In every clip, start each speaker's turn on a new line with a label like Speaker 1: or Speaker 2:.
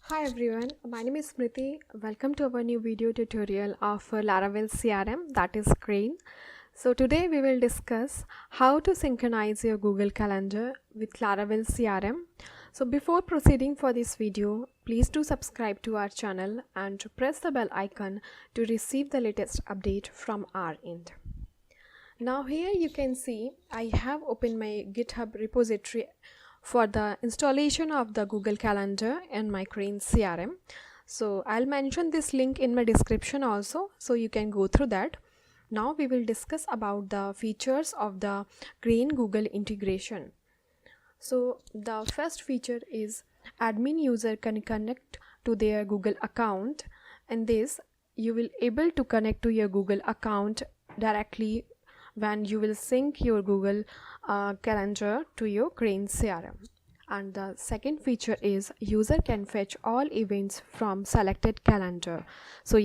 Speaker 1: Hi everyone, my name is Smriti. Welcome to our new video tutorial of Laravel CRM, that is Krayin. So today we will discuss how to synchronize your Google Calendar with Laravel CRM. So before proceeding for this video, please do subscribe to our channel and press the bell icon to receive the latest update from our end. Now here you can see I have opened my GitHub repository for the installation of the Google Calendar and my Krayin CRM. So I'll mention this link in my description also, so you can go through that. Now we will discuss about the features of the Krayin Google integration. So the first feature is admin user can connect to their Google account, and this you will able to connect to your Google account directly when you will sync your Google Calendar to your Krayin CRM. And the second feature is user can fetch all events from selected calendar. So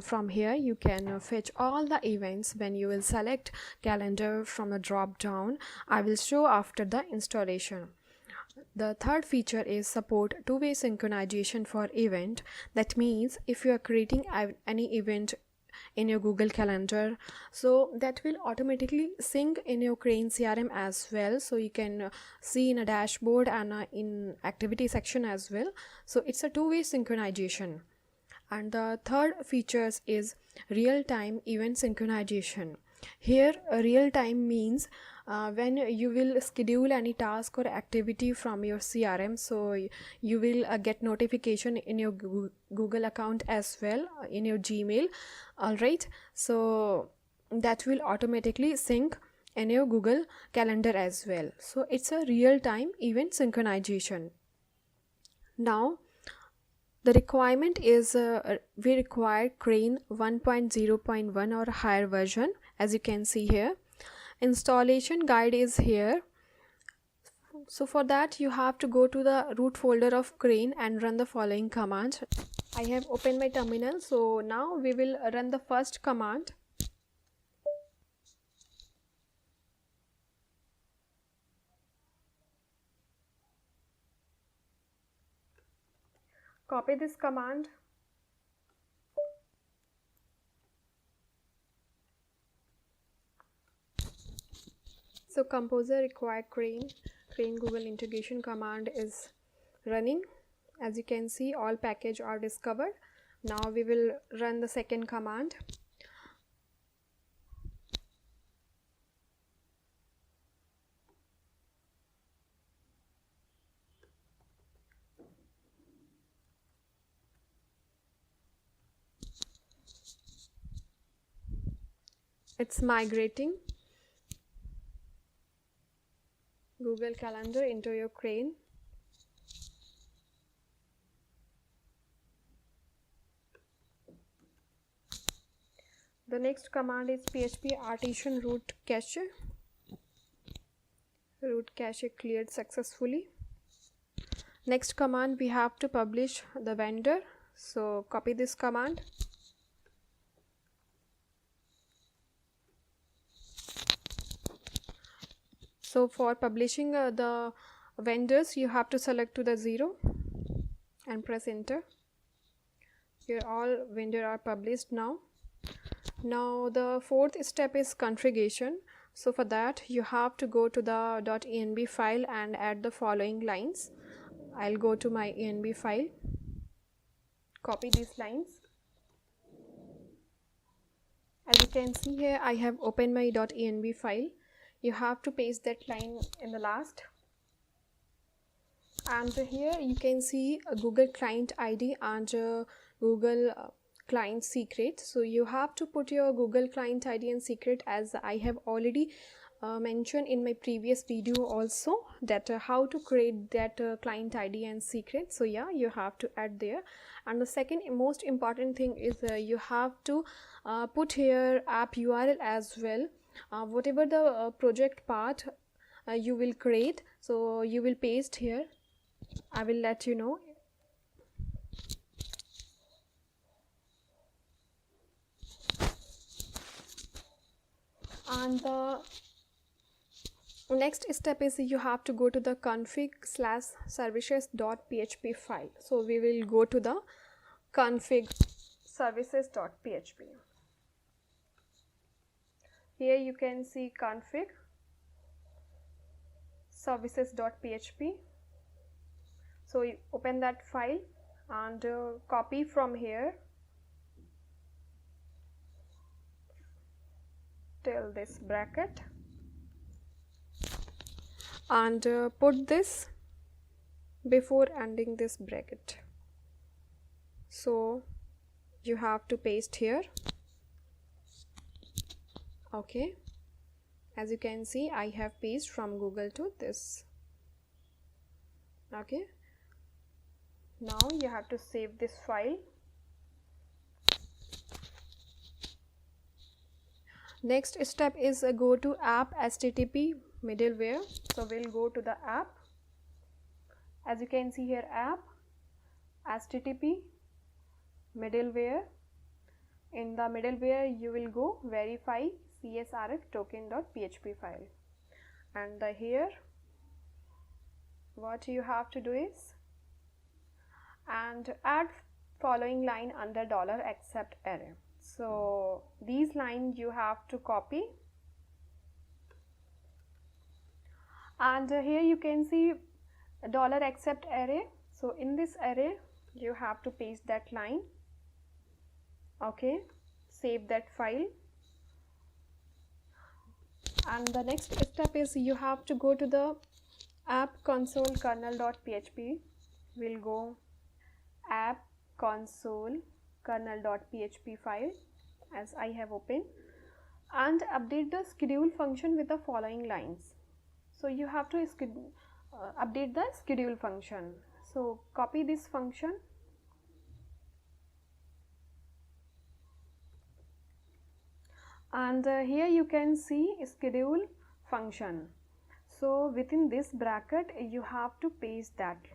Speaker 1: from here you can fetch all the events when you will select calendar from a drop down. I will show after the installation. The third feature is support two-way synchronization for event. That means if you are creating any event in your Google Calendar, so that will automatically sync in your Krayin CRM as well, so you can see in a dashboard and in activity section as well. So it's a two-way synchronization. And the third features is real-time event synchronization. Here real-time means when you will schedule any task or activity from your CRM, so you will get notification in your Google account as well, in your Gmail. Alright, so that will automatically sync in your Google Calendar as well. So it's a real-time event synchronization. Now the requirement is we require Krayin 1.0.1 or higher version, as you can see here. Installation guide is here. So for that you have to go to the root folder of Krayin and run the following command. I have opened my terminal, so now we will run the first command. Copy this command. So composer required Krayin Google integration command is running. As you can see, all package are discovered. Now we will run the second command. It's migrating Google Calendar into your Krayin. The next command is php artisan root cache. Root cache cleared successfully. Next command, we have to publish the vendor. So copy this command. So for publishing the vendors, you have to select to the 0 and press enter. Here all vendor are published now. Now the fourth step is configuration. So for that you have to go to the .env file and add the following lines. I'll go to my env file, copy these lines. As you can see here, I have opened my .env file. You have to paste that line in the last. And here you can see a Google Client ID and Google Client secret. So you have to put your Google Client ID and secret, as I have already mentioned in my previous video also, that how to create that client ID and secret. So you have to add there. And the second most important thing is you have to put here app URL as well. Whatever the project part you will create, so you will paste here. I will let you know. And the Next step is you have to go to the config/services.php file. So we will go to the config services.php. Here you can see config services.php. So you open that file and copy from here till this bracket and put this before ending this bracket. So you have to paste here. Okay, as you can see, I have pasted from Google to this. Okay, now you have to save this file. Next step is go to app http middleware. So we'll go to the app. As you can see here, app http middleware. In the middleware you will go verify csrf token.php file, and here what you have to do is and add following line under $accept array. So these lines you have to copy, and here you can see $accept array. So in this array you have to paste that line. Okay, save that file, and the next step is you have to go to the app console kernel.php. We'll go app console kernel.php file as I have opened, and update the schedule function with the following lines. So you have to update the schedule function. So copy this function and here you can see schedule function. So within this bracket you have to paste that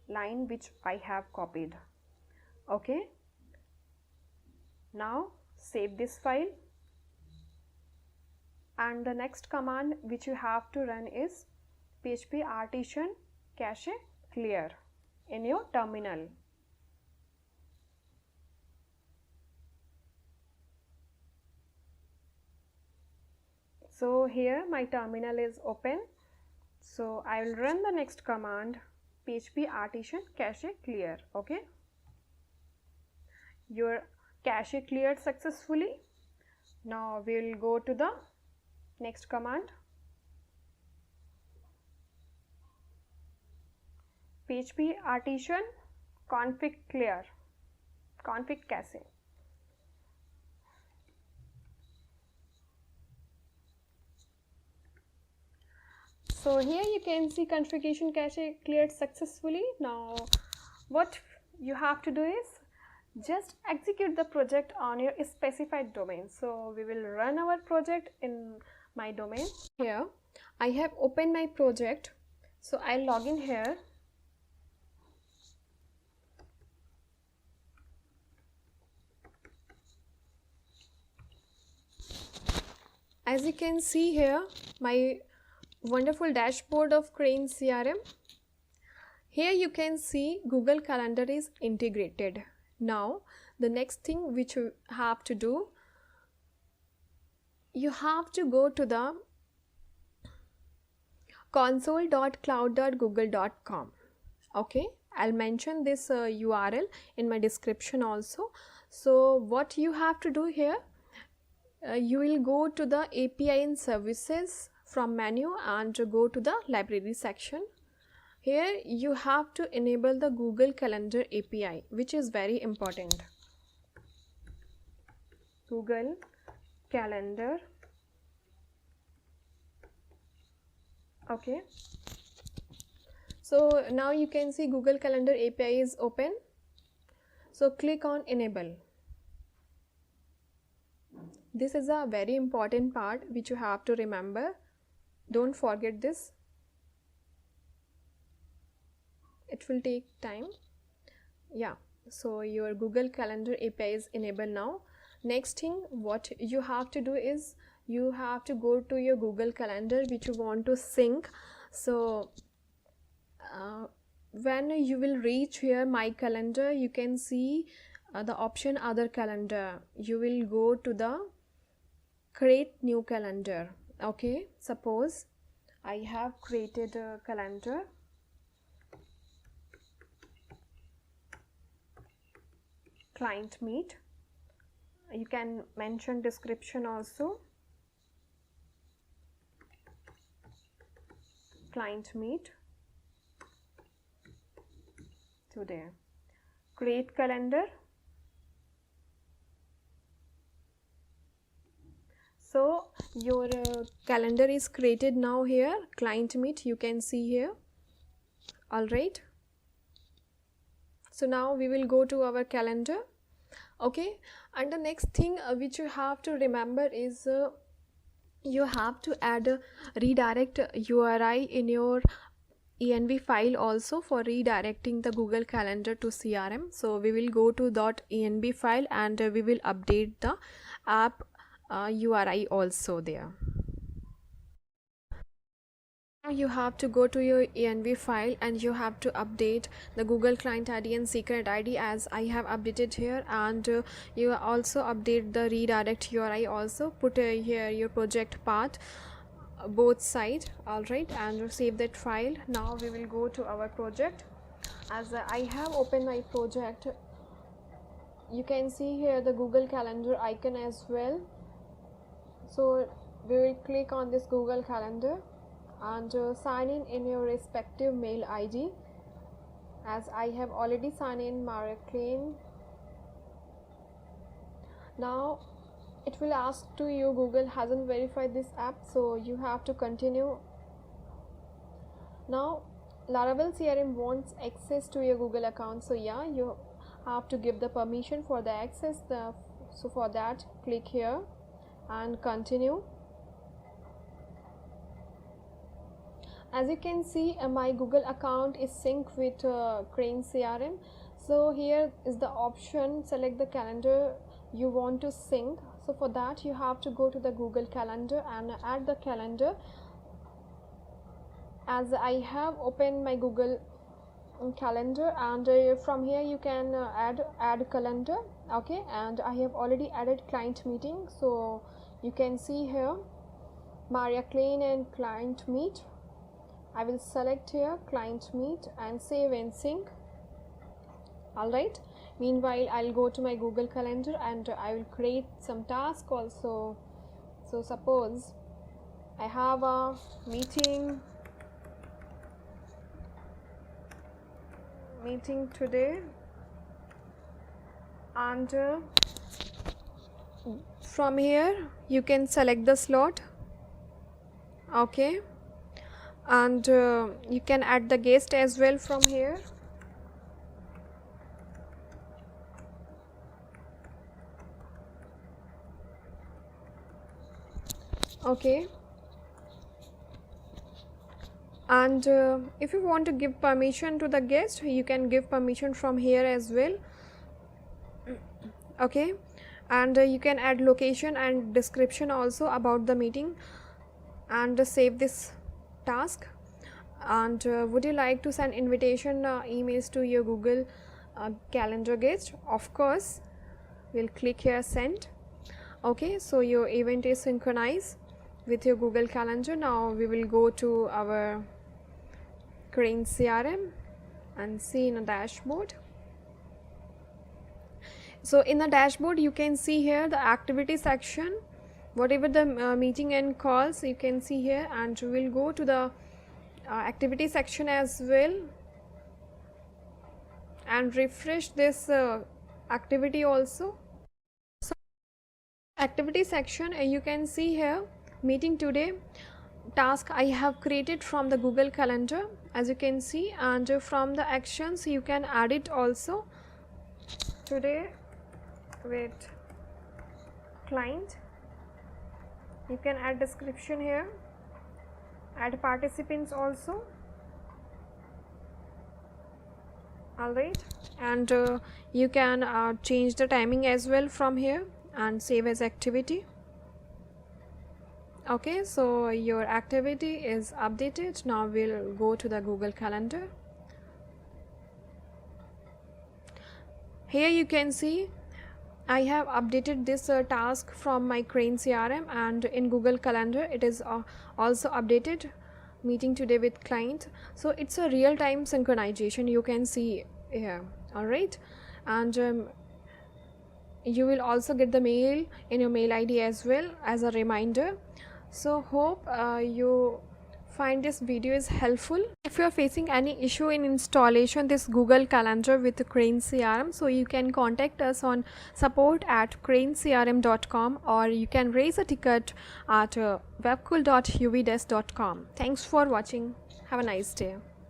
Speaker 1: line which I have copied. Okay, now save this file, and the next command which you have to run is php artisan cache clear in your terminal. So here my terminal is open, so I will run the next command php artisan cache clear. Okay, your cache cleared successfully. Now we will go to the next command php artisan config clear config cache. So here you can see configuration cache cleared successfully. Now what you have to do is just execute the project on your specified domain. So we will run our project in my domain. Here I have opened my project, so I'll log in here. As you can see here, my wonderful dashboard of Krayin CRM. Here you can see Google Calendar is integrated. Now the next thing which you have to do, you have to go to the console.cloud.google.com. Okay, I'll mention this URL in my description also. So what you have to do here, you will go to the API and services from menu and go to the library section. Here you have to enable the Google Calendar API, which is very important. Google Calendar. Okay, so now you can see Google Calendar API is open. So click on enable. This is a very important part which you have to remember. Don't forget this. It will take time. Yeah, so your Google Calendar API is enabled now. Next thing what you have to do is you have to go to your Google Calendar which you want to sync. So when you will reach here my calendar, you can see the option other calendar. You will go to the create new calendar. Okay, suppose I have created a calendar. Client meet. You can mention description also. Client meet today. Create calendar. So your calendar is created now here. Client meet, you can see here. All right. So now we will go to our calendar. Okay, and the next thing which you have to remember is you have to add a redirect URI in your env file also for redirecting the Google Calendar to CRM. So we will go to .env file and we will update the app URI also there. Now you have to go to your env file and you have to update the Google Client ID and secret ID as I have updated here, and you also update the redirect URI also. Put here your project path both side. All right, and save that file. Now we will go to our project. As I have opened my project, you can see here the Google Calendar icon as well. So we will click on this Google Calendar and sign in your respective mail ID. As I have already signed in Krayin. Now it will ask to you Google hasn't verified this app, so you have to continue. Now Laravel CRM wants access to your Google account, so yeah, you have to give the permission for the access. So for that, click here and continue. As you can see, my Google account is synced with Krayin CRM. So here is the option, select the calendar you want to sync. So for that, you have to go to the Google Calendar and add the calendar. As I have opened my Google Calendar, and from here you can add calendar. Okay, and I have already added client meeting, so you can see here Krayin and client meet. I will select here client meet and save and sync. All right, meanwhile I'll go to my Google Calendar and I will create some task also. So suppose I have a meeting today, and from here you can select the slot. Okay, and you can add the guest as well from here. Okay, and if you want to give permission to the guest, you can give permission from here as well. Okay, and you can add location and description also about the meeting, and save this task. And would you like to send invitation emails to your Google Calendar guest? Of course, we'll click here send. Okay, so your event is synchronized with your Google Calendar. Now we will go to our Krayin CRM and see in a dashboard. So in the dashboard you can see here the activity section, whatever the meeting and calls you can see here, and we'll go to the activity section as well and refresh this activity also. So activity section, you can see here meeting today task I have created from the Google Calendar, as you can see, and from the actions you can add it also. Today with client, you can add description here, add participants also. All right, and you can change the timing as well from here and save as activity. Okay, so your activity is updated. Now we'll go to the Google Calendar. Here you can see I have updated this task from my Krayin CRM, and in Google Calendar it is also updated, meeting today with client. So it's a real-time synchronization, you can see here. Alright, and you will also get the mail in your mail ID as well as a reminder. So hope you find this video is helpful. If you are facing any issue in installation this Google Calendar with Krayin CRM, so you can contact us on support@krayincrm.com, or you can raise a ticket at webkul.uvdesk.com. Thanks for watching. Have a nice day.